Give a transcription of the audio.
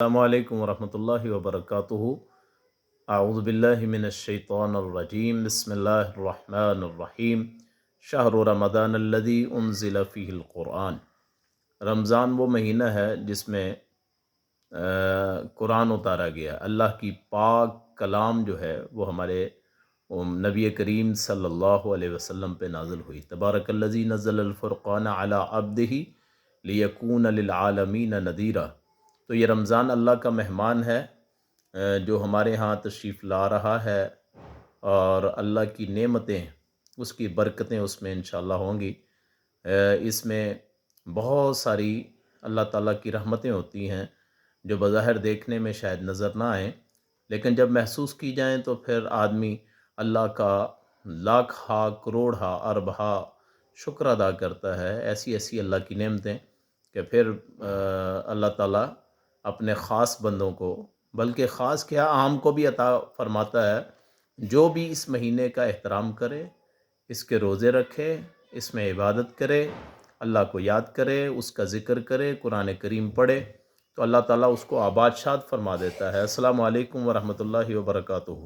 السلام علیکم ورحمۃ اللہ وبرکاتہ۔ اعوذ باللہ من الشیطان الرجیم، بسم اللہ الرحمن الرحیم۔ شہر رمضان الذی انزل فیہ القرآن۔ رمضان وہ مہینہ ہے جس میں قرآن اتارا گیا۔ اللہ کی پاک کلام جو ہے وہ ہمارے نبی کریم صلی اللہ علیہ وسلم پہ نازل ہوئی۔ تبارک الذی نزل الفرقان علی عبدہ لیکون للعالمین نذیرا۔ تو یہ رمضان اللہ کا مہمان ہے جو ہمارے ہاں تشریف لا رہا ہے، اور اللہ کی نعمتیں، اس کی برکتیں اس میں انشاءاللہ ہوں گی۔ اس میں بہت ساری اللہ تعالیٰ کی رحمتیں ہوتی ہیں جو بظاہر دیکھنے میں شاید نظر نہ آئیں، لیکن جب محسوس کی جائیں تو پھر آدمی اللہ کا لاکھ ہا کروڑ ہا ارب ہا شکر ادا کرتا ہے۔ ایسی ایسی اللہ کی نعمتیں کہ پھر اللہ تعالیٰ اپنے خاص بندوں کو، بلکہ خاص کیا عام کو بھی عطا فرماتا ہے۔ جو بھی اس مہینے کا احترام کرے، اس کے روزے رکھے، اس میں عبادت کرے، اللہ کو یاد کرے، اس کا ذکر کرے، قرآن کریم پڑھے، تو اللہ تعالیٰ اس کو آباد شاد فرما دیتا ہے۔ السلام علیکم ورحمۃ اللہ وبرکاتہ۔